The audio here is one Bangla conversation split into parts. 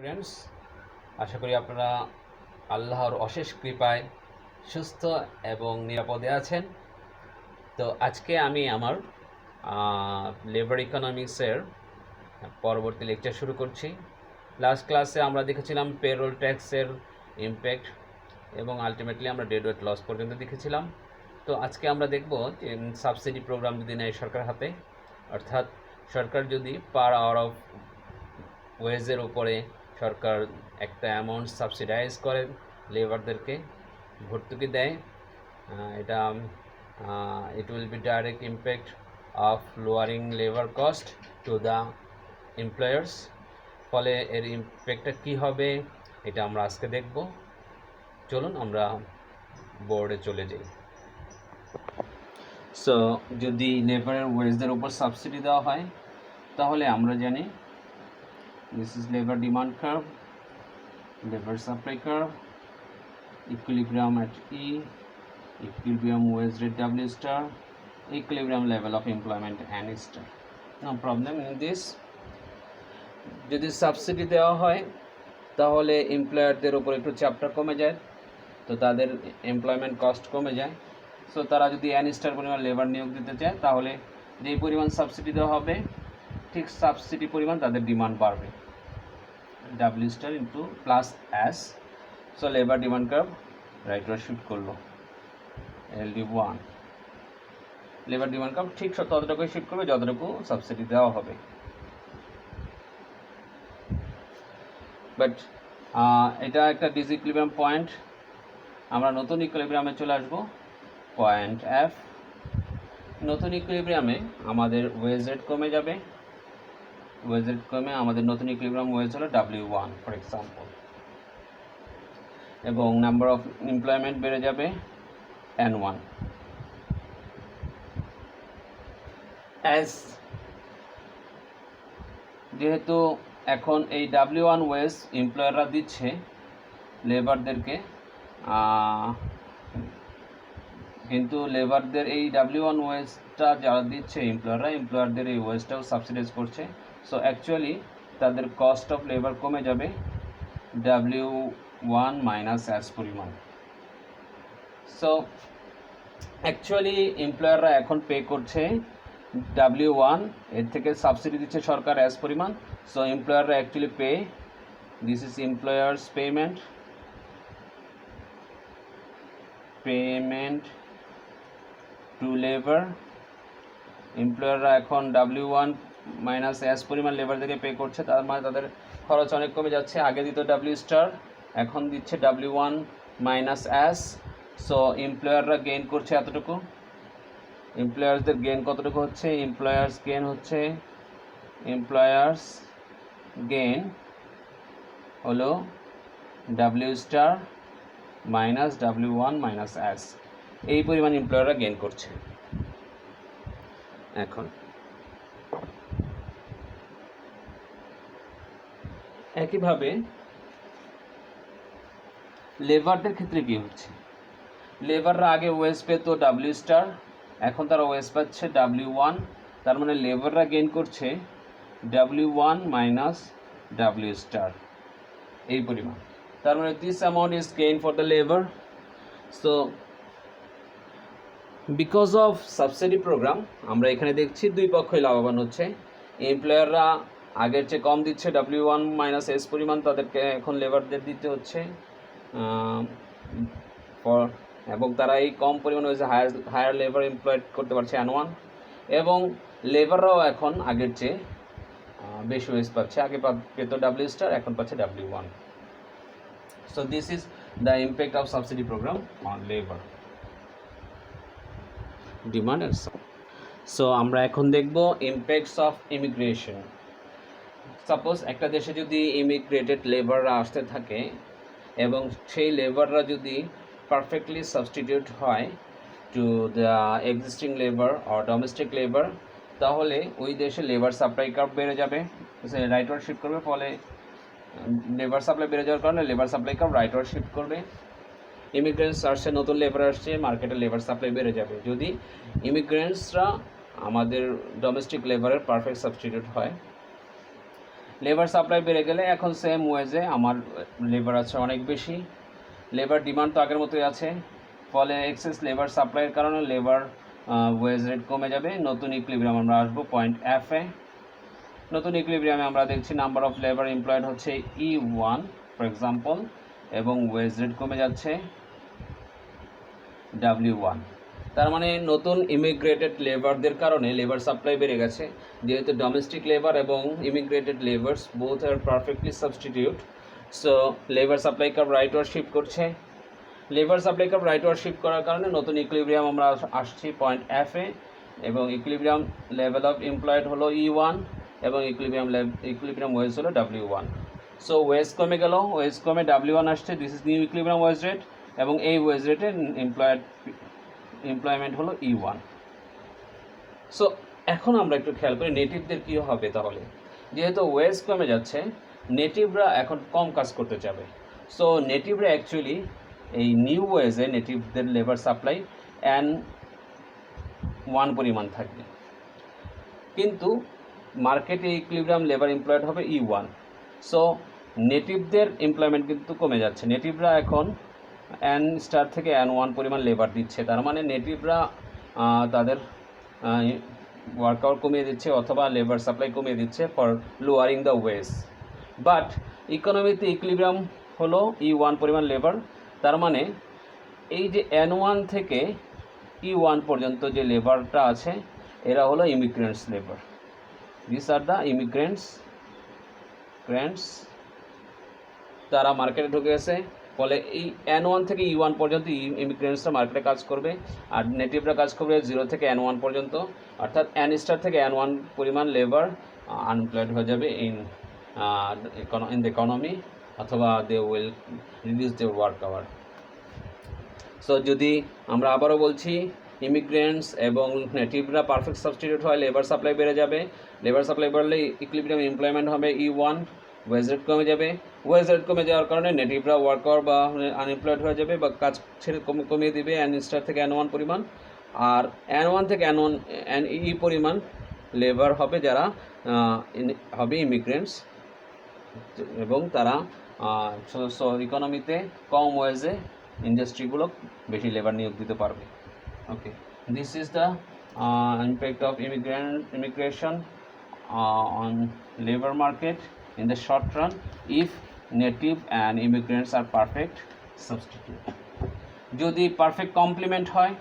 স্টুডেন্টস, আশা করি আপনারা আল্লাহর অশেষ কৃপায় সুস্থ এবং নিরাপদে আছেন। তো আজকে আমি আমার লেবার ইকোনমিক্সের পরবর্তী লেকচার শুরু করছি। লাস্ট ক্লাসে আমরা দেখেছিলাম পেরোল ট্যাক্সের ইমপ্যাক্ট এবং আলটিমেটলি আমরা ডেডওয়েট লস পর্যন্ত দেখেছিলাম। তো আজকে আমরা দেখব যে সাবসিডি প্রোগ্রাম যদি নেয় সরকার হাতে, অর্থাৎ সরকার যদি পার আওয়ার অফ ওয়েজের উপরে সরকার একটা অ্যামাউন্ট সাবসিডাইজ করে লেবারদেরকে ভর্তুকি দেয়, এটা it will be direct impact of lowering labour cost to the employers. ফলে এর ইম্প্যাক্টটা কী হবে এটা আমরা আজকে দেখব। চলুন আমরা বোর্ডে চলে যাই। সো যদি লেবারের ওয়েজের উপর সাবসিডি দেওয়া হয় তাহলে আমরা জানি this is labor demand curve, labor supply curve, equilibrium at E, equilibrium wage rate W star, equilibrium level of employment N star. No problem in this. যদি সাবসিডি দেওয়া হয় তাহলে এমপ্লয়ারদের উপর একটু চাপটা কমে যায়, তো তাদের এমপ্লয়মেন্ট কস্ট কমে যায়। সো তারা যদি N স্টার পরিমাণ লেবার নিয়োগ দিতে চায় তাহলে যেই পরিমাণ সাবসিডি দেওয়া হবে ঠিক সাবসিডি পরিমাণ তাদের ডিমান্ড বাড়বে, W star into plus S. So labor demand curve right ওরা শিফট করলো LD1, লেবার ডিমান্ড কার্ভ ঠিক ততটুকুই শিফট করবে যতটুকু সাবসিডি দেওয়া হবে। বাট এটা একটা ডিসইকুইলিব্রিয়াম পয়েন্ট। আমরা নতুন ইকুইলিব্রিয়ামে চলে আসবো, পয়েন্ট F। নতুন ইকুইলিব্রিয়ামে আমাদের ওয়েজ রেট কমে যাবে, ওয়েজ রেট কমে আমাদের নতুন ইকুইলিব্রিয়াম ওয়েজ হলো W1 ফর এক্সাম্পল, এবং নাম্বার অফ এমপ্লয়মেন্ট বেড়ে যাবে N1। যেহেতু এখন এই W1 ওয়েজ এমপ্লয়াররা দিচ্ছে লেবারদেরকে, কিন্তু লেবারদের এই W1 ওয়েজটা যারা দিচ্ছে এমপ্লয়ারদের এই ওয়েজটাও সাবসিডাইজ করছে। সো অ্যাকচুয়ালি তাদের কস্ট অফ লেবার কমে যাবে W1 মাইনাস S পরিমাণ। সো অ্যাকচুয়ালি এমপ্লয়াররা এখন পে করছে W1, এর থেকে সাবসিডি দিচ্ছে সরকার S পরিমাণ। সো এমপ্লয়াররা actually pay, this is employers payment to labour. এমপ্লয়াররা এখন W1 মাইনাস S পরিমাণ লেবারদেরকে পে করছে, তার মানে তাদের খরচ অনেক কমে যাচ্ছে। আগে দিত W স্টার, এখন দিচ্ছে W1 মাইনাস S। সো এমপ্লয়াররা গেইন করছে এতটুকু। এমপ্লয়ার্সদের গেইন কতটুকু হচ্ছে? এমপ্লয়ার্স গেইন হলো W star minus W1 minus S, এই পরিমাণ এমপ্লয়াররা গেইন করছে। এখন একইভাবে লেবারদের ক্ষেত্রে কি হচ্ছে? লেবাররা আগে ওয়েজ পেত W স্টার, এখন তারা ওয়েজ পাচ্ছে W1, তার মানে লেবাররা গেইন করছে W1 মাইনাস W স্টার, এই পরিমাণ। তার মানে this amount is gain for the labour. So because of subsidy programme আমরা এখানে দেখছি দুই পক্ষই লাভবান হচ্ছে। এমপ্লয়াররা আগের চেয়ে কম দিচ্ছে W1 মাইনাস S পরিমাণ, তাদেরকে এখন লেবারদের দিতে হচ্ছে এবং তারা এই কম পরিমাণ হয়েছে হায়ার লেবার এমপ্লয়েড করতে পারছে N1, এবং লেবাররাও এখন আগের চেয়ে বেশি ওয়েজ পাচ্ছে। আগে পেত W স্টার, এখন পাচ্ছে W1। So this is the impact of subsidy programme on labour demand and supply. সো আমরা এখন দেখব ইম্প্যাক্টস অফ ইমিগ্রেশন। সাপোজ একটা দেশে যদি ইমিগ্রেটেড লেবাররা আসতে থাকে এবং সেই লেবাররা যদি পারফেক্টলি সাবস্টিটিউট হয় to the existing labour or domestic labour, তাহলে ওই দেশে লেবার সাপ্লাই কার্ভ বেড়ে যাবে, রাইটওয়ার্ড শিফট করবে। ফলে লেবার সাপ্লাই বেড়ে যাওয়ার কারণে labour supply curve rightward shift করবে। ইমিগ্রেন্টস আসছে, নতুন লেবার আসছে, মার্কেটে লেবার সাপ্লাই বেড়ে যাবে যদি ইমিগ্রেন্টসরা আমাদের ডোমেস্টিক লেবারের পারফেক্ট সাবস্টিটিউট হয়। লেবার সাপ্লাই বেড়ে গেলে এখন সেম ওয়েজে আমার লেবার আছে অনেক বেশি, লেবার ডিমান্ড তো আগের মতোই আছে, ফলে এক্সেস লেবার সাপ্লাইয়ের কারণে লেবার ওয়েজ রেট কমে যাবে। নতুন ইকুইলিব্রিয়াম আমরা আসবো পয়েন্ট এফ এ। নতুন ইকুইলিব্রিয়ামে আমরা দেখছি নাম্বার অফ লেবার এমপ্লয়েড হচ্ছে E1 ফর এক্সাম্পল, এবং ওয়েজ রেট কমে যাচ্ছে W1। তার মানে নতুন ইমিগ্রেটেড লেবারদের কারণে লেবার সাপ্লাই বেড়ে গেছে, যেহেতু ডোমেস্টিক লেবার এবং immigrated labours both are perfectly substitute. So labour supply curve rightward shift করছে। Labour supply curve rightward shift করার কারণে নতুন ইকুইলিব্রিয়াম আমরা আসছি পয়েন্ট এফ এ, এবং ইকুইলিব্রিয়াম লেভেল অফ এমপ্লয়েড হলো E1 এবং ইকুইলিব্রিয়াম ওয়েজ হলো W1। সো ওয়েজ কমে গেল, ওয়েজ কমে W1 আসছে, this is new equilibrium wage rate, এবং এই ওয়েজ রেটে এমপ্লয়মেন্ট হলো E1। সো এখন আমরা একটু খেয়াল করি নেটিভদের কী হবে। তাহলে যেহেতু ওয়েজ কমে যাচ্ছে, নেটিভরা এখন কম কাজ করতে চাবে। সো নেটিভরা অ্যাকচুয়ালি এই নিউ ওয়েজে নেটিভদের লেবার সাপ্লাই N1 পরিমাণ থাকবে, কিন্তু মার্কেটে ইকুইলিব্রিয়াম লেবার এমপ্লয়েড হবে E1। সো নেটিভদের এমপ্লয়মেন্ট কিন্তু কমে যাচ্ছে, নেটিভরা এখন N স্টার থেকে N1 পরিমাণ লেবার দিচ্ছে। তার মানে নেটিভরা তাদের ওয়ার্ক আওয়ার কমিয়ে দিচ্ছে অথবা লেবার সাপ্লাই কমিয়ে দিচ্ছে for lowering the wage. But ইকোনমিতে ইকুইলিব্রিয়াম হলো E1 পরিমাণ লেবার। তার মানে এই যে N1 থেকে E1 পর্যন্ত যে লেবারটা আছে এরা হলো immigrants labour, this are the immigrants. তারা মার্কেটে ঢুকে গেছে, ফলে এই N1 থেকে E1 পর্যন্ত ইমিগ্রেন্টসরা মার্কেটে কাজ করবে, আর নেটিভরা কাজ করবে 0 থেকে N1 পর্যন্ত, অর্থাৎ N স্টার থেকে N1 পরিমাণ লেবার আনএমপ্লয়েড হয়ে যাবে ইন দ্য ইকোনমি, অথবা they will reduce their work hour. So যদি আমরা আবারও বলছি ইমিগ্রেন্টস এবং নেটিভরা পারফেক্ট সাবস্টিটিউট হয়, লেবার সাপ্লাই বেড়ে যাবে, লেবার সাপ্লাই বাড়লে ইকুইলিব্রিয়াম এমপ্লয়মেন্ট হবে E1, ওয়েজ রেট কমে যাবে, ওয়েজ রেট কমে যাওয়ার কারণে নেটিভরা ওয়ার্ক আওয়ার বা আনএমপ্লয়েড হয়ে যাবে বা কাজ ছেড়ে কমিয়ে দিবে N স্টার থেকে N1 পরিমাণ, আর N1 থেকে NE পরিমাণ লেবার হবে যারা হবে ইমিগ্রেন্টস, এবং তারা ইকোনমিতে কম ওয়েজে ইন্ডাস্ট্রিগুলো বেশি লেবার নিয়োগ দিতে পারবে। Okay, this is the impact of immigration on labor market in the short run if native and immigrants are perfect substitute. যদি পারফেক্ট কমপ্লিমেন্ট হয়,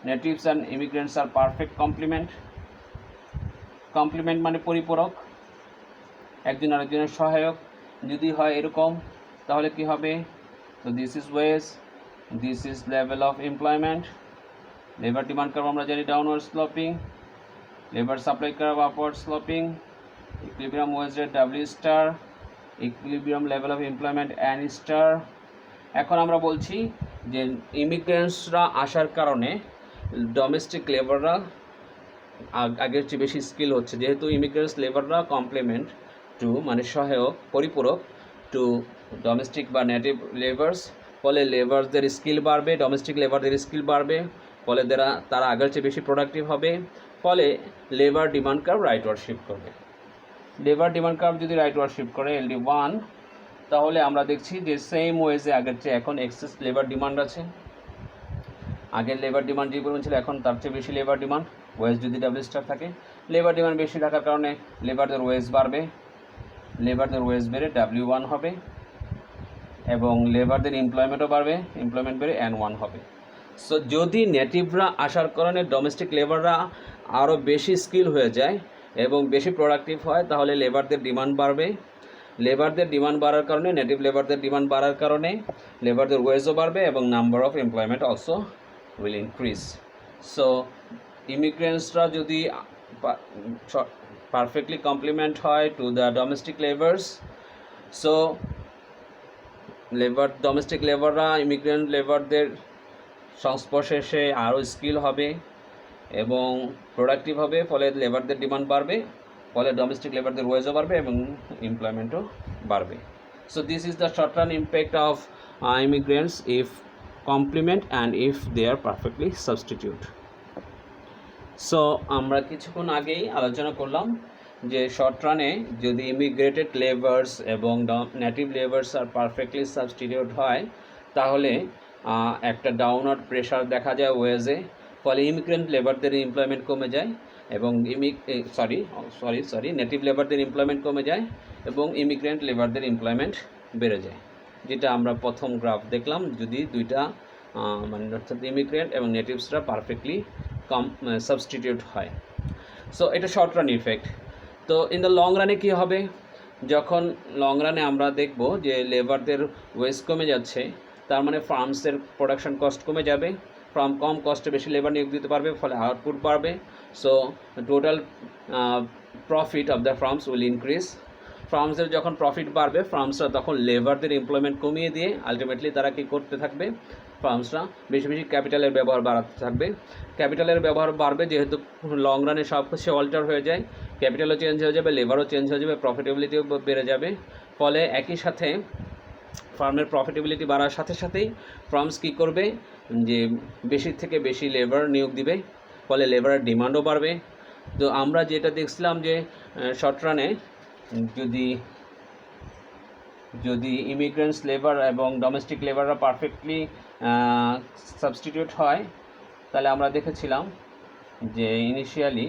নেটিভস অ্যান্ড ইমিগ্রেন্টস আর পারফেক্ট কমপ্লিমেন্ট মানে পরিপূরক, একজন আরেকজনের সহায়ক যদি হয় এরকম, তাহলে কি হবে? তো this is wage, this is level of employment, labour demand curve আমরা জানি downward sloping, labour supply curve upward sloping, equilibrium wage rate W star, equilibrium level of employment N star. এখন আমরা বলছি যে ইমিগ্রেন্টসরা আসার কারণে ডোমেস্টিক লেবাররা আগের চেয়ে বেশি স্কিল হচ্ছে, যেহেতু ইমিগ্রেন্টস লেবাররা কমপ্লিমেন্ট টু মানে সহায়ক পরিপূরক টু ডোমেস্টিক বা নেটিভ লেবার্স, ফলে লেবারদের স্কিল বাড়বে, ডোমেস্টিক লেবারদের স্কিল বাড়বে, ফলে তারা আগের চেয়ে বেশি প্রোডাক্টিভ হবে, ফলে labour demand curve rightward shift করবে। লেবার ডিমান্ড কার্ভ যদি রাইটওয়ার্ড শিফট করে LD1, তাহলে আমরা দেখছি যে সেম ওয়েজে আগের চেয়ে এখন এক্সেস লেবার ডিমান্ড আছে। আগের লেবার ডিমান্ড যে পরিমাণ ছিল এখন তার চেয়ে বেশি লেবার ডিমান্ড, ওয়েজ যদি W স্টার থাকে, লেবার ডিমান্ড বেশি থাকার কারণে লেবারদের ওয়েজ বাড়বে, লেবারদের ওয়েজ বেড়ে W1 হবে, এবং লেবারদের এমপ্লয়মেন্টও বাড়বে, এমপ্লয়মেন্ট বেড়ে N1 হবে। সো যদি নেটিভরা আসার কারণে ডোমেস্টিক লেবাররা আরও বেশি স্কিল হয়ে যায় এবং বেশি প্রোডাক্টিভ হয়, তাহলে লেবারদের ডিমান্ড বাড়বে, লেবারদের ডিমান্ড বাড়ার কারণে নেটিভ লেবারদের ডিমান্ড বাড়ার কারণে লেবারদের ওয়েজও বাড়বে এবং number of employment also will increase. So ইমিগ্রেন্টসরা যদি পারফেক্টলি কমপ্লিমেন্ট হয় to the domestic labours, so domestic লেবাররা ইমিগ্রেন্ট লেবারদের সংস্পর্শে এসে আরও স্কিল হবে এবং প্রোডাক্টিভ হবে, ফলে লেবারদের ডিমান্ড বাড়বে, ফলে ডোমেস্টিক লেবারদের ওয়েজও বাড়বে এবং এমপ্লয়মেন্টও বাড়বে। So this is the short run impact of immigrants if complement and if they are perfectly substitute. So আমরা কিছুক্ষণ আগেই আলোচনা করলাম যে শর্ট রানে যদি ইমিগ্রেটেড লেবার্স এবং native labours are perfectly substitute হয় তাহলে একটা ডাউনওয়ার্ড প্রেশার দেখা যায় ওয়েজে, ফলে ইমিগ্রেন্ট লেবারদের এমপ্লয়মেন্ট কমে যায় এবং নেটিভ লেবারদের এমপ্লয়মেন্ট কমে যায় এবং ইমিগ্রেন্ট লেবারদের এমপ্লয়মেন্ট বেড়ে যায়, যেটা আমরা প্রথম গ্রাফ দেখলাম। যদি দুইটা মানে অর্থাৎ ইমিগ্রেন্ট এবং নেটিভসরা পারফেক্টলি সাবস্টিটিউট হয়। সো এটা শর্ট রান ইফেক্ট। তো ইন দ্য লং রানে কী হবে, যখন লং রানে আমরা দেখব যে লেবারদের ওয়েজ কমে যাচ্ছে, তার মানে ফার্মসের প্রোডাকশন কস্ট কমে যাবে, ফার্ম কম কস্টে বেশি লেবার নিয়োগ দিতে পারবে, ফলে আউটপুট বাড়বে। So total profit of the firms will increase. ফার্মসের যখন প্রফিট বাড়বে, ফার্মসরা তখন লেবারদের এমপ্লয়মেন্ট কমিয়ে দিয়ে আলটিমেটলি তারা কী করতে থাকবে, ফার্মসরা বেশি বেশি ক্যাপিটালের ব্যবহার বাড়াতে থাকবে। ক্যাপিটালের ব্যবহার বাড়বে যেহেতু লং রানে সব কিছু অল্টার হয়ে যায়, ক্যাপিটালও চেঞ্জ হয়ে যাবে, লেবারও চেঞ্জ হয়ে যাবে, প্রফিটেবিলিটিও বেড়ে যাবে। ফলে একই সাথে ফার্মের প্রফিটেবিলিটি বাড়ার সাথে সাথেই ফার্মস কী করবে, যে বেশি থেকে বেশি লেবার নিয়োগ দিবে, ফলে লেবারের ডিমান্ডও বাড়বে। তো আমরা যেটা দেখছিলাম যে শর্ট রানে যদি ইমিগ্রেন্টস লেবার এবং ডোমেস্টিক লেবাররা পারফেক্টলি সাবস্টিটিউট হয়, তাহলে আমরা দেখেছিলাম যে ইনিশিয়ালি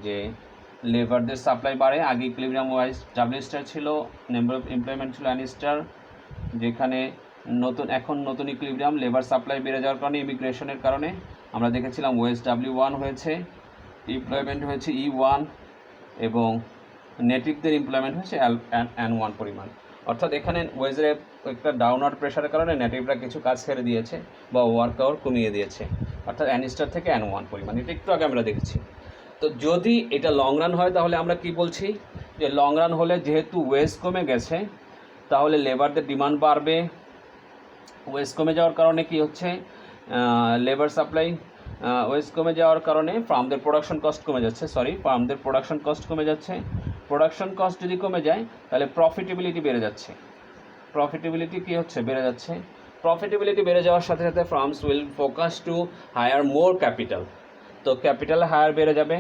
যে লেবারদের সাপ্লাই বাড়ে। আগে ইকুইলিব্রিয়াম ওয়াইজ ডাব্লিউ স্টার ছিল, নাম্বার অফ এমপ্লয়মেন্ট ছিল এন স্টার, যেখানে এখন নতুন ইকুইলিব্রিয়াম লেবার সাপ্লাই বেড়ে যাওয়ার কারণে ইমিগ্রেশনের কারণে আমরা দেখেছিলাম ওয়েজ W1 হয়েছে, এমপ্লয়মেন্ট হয়েছে E1 এবং নেটিভদের এমপ্লয়মেন্ট হয়েছে N1 পরিমাণ। অর্থাৎ এখানে ওয়েজের একটা ডাউনওয়ার্ড প্রেশারের কারণে নেটিভরা কিছু কাজ ছেড়ে দিয়েছে বা ওয়ার্ক আওয়ার কমিয়ে দিয়েছে, অর্থাৎ N স্টার থেকে N1 পরিমাণ। এটা একটু আগে আমরা দেখেছি। তো যদি এটা লং রান হয় তাহলে আমরা কি বলছি, যে লং রান হলে যেহেতু ওয়েজ কমে গেছে তাহলে লেবারদের ডিমান্ড বাড়বে। ওয়েজ কমে যাওয়ার কারণে কি হচ্ছে, লেবার সাপ্লাই ওয়েজ কমে যাওয়ার কারণে ফার্মদের প্রোডাকশন কস্ট কমে যাচ্ছে, প্রোডাকশন কস্ট যদি কমে যায় তাহলে প্রফিটেবিলিটি বেড়ে যাচ্ছে। প্রফিটেবিলিটি কী হচ্ছে, বেড়ে যাচ্ছে। প্রফিটেবিলিটি বেড়ে যাওয়ার সাথে সাথে firms will focus to hire more capital. তো ক্যাপিটাল হায়ার বেড়ে যাবে,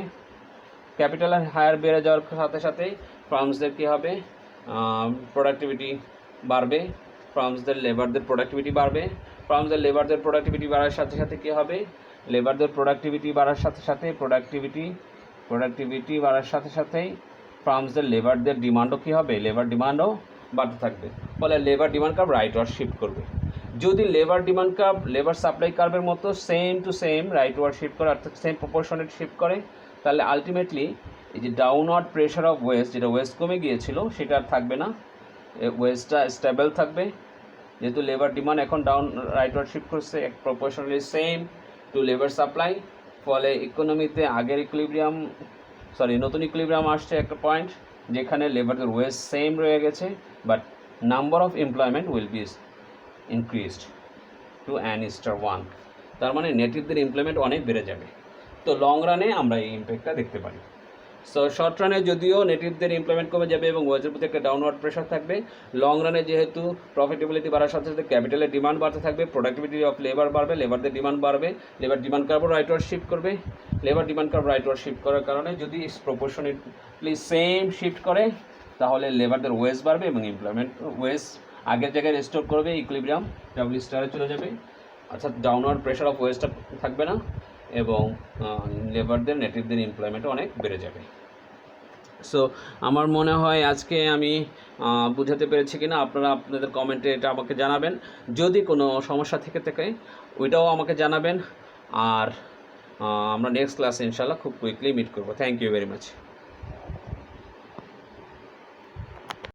ক্যাপিটাল হায়ার বেড়ে যাওয়ার সাথে সাথেই ফার্মসদের কী হবে, প্রোডাক্টিভিটি বাড়বে, ফার্মসদের লেবারদের প্রোডাক্টিভিটি বাড়বে। ফার্মসদের লেবারদের প্রোডাক্টিভিটি বাড়ার সাথে সাথে কী হবে, লেবারদের প্রোডাক্টিভিটি বাড়ার সাথে সাথে প্রোডাক্টিভিটি বাড়ার সাথে সাথেই ফার্মসদের লেবারদের ডিমান্ডও কী হবে, লেবার ডিমান্ডও বাড়তে থাকবে। ফলে labour demand curve rightward shift করবে। যদি labour demand curve labour supply কার্ভের মতো সেম টু সেম রাইটওয়ার্ড শিফট করে, অর্থাৎ সেম প্রপোর্শনেট শিফট করে, তাহলে আলটিমেটলি এই যে ডাউনওয়ার্ড প্রেশার অফ ওয়েস্ট, যেটা ওয়েস্ট কমে গিয়েছিল সেটা আর থাকবে না, ওয়েস্টটা স্টেবল থাকবে। যেহেতু লেবার ডিমান্ড এখন রাইটওয়ার্ড শিফট করছে proportionally same to labour supply, ফলে ইকোনমিতে আগের নতুন ইকুইলিব্রিয়াম আসছে একটা পয়েন্ট যেখানে লেবারদের ওয়েজ সেম রয়ে গেছে, but number of employment will be increased to N*1। তার মানে নেটিভদের এমপ্লয়মেন্ট অনেক বেড়ে যাবে। তো লং রানে আমরা এই ইম্প্যাক্টটা দেখতে পারি। সো শর্ট রানে যদিও নেটিভদের এমপ্লয়মেন্ট কমে যাবে এবং ওয়েজের প্রতি একটা ডাউনওয়ার্ড প্রেশার থাকবে, লং রানে যেহেতু প্রফিটেবিলিটি বাড়ার সাথে সাথে ক্যাপিটালের ডিমান্ড বাড়তে থাকবে, প্রোডাক্টিভিটি অফ লেবার বাড়বে, লেবারদের ডিমান্ড বাড়বে, লেবার ডিমান্ড কার্ভও রাইটওয়ার্ড শিফট করবে। Labour demand curve rightward shift করার কারণে যদি প্রপোর্শনেটলি সেম শিফট করে তাহলে লেবারদের ওয়েজ বাড়বে এবং এমপ্লয়মেন্ট ওয়েজ আগের জায়গায় রেস্টোর করবে, ইকুইলিব্রিয়াম ডাব্লিউ স্টারে চলে যাবে, অর্থাৎ ডাউনওয়ার্ড প্রেশার অফ ওয়েজটা থাকবে না এবং লেবারদের নেটিভদের এমপ্লয়মেন্টও অনেক বেড়ে যাবে। সো আমার মনে হয় আজকে আমি বুঝাতে পেরেছি কিনা আপনারা আপনাদের কমেন্টে এটা আমাকে জানাবেন। যদি কোনো সমস্যা থেকে থাকে ওইটাও আমাকে জানাবেন। আর আমরা নেক্সট ক্লাসে ইনশাআল্লাহ খুব কুইকলি মিট করব। Thank you very much.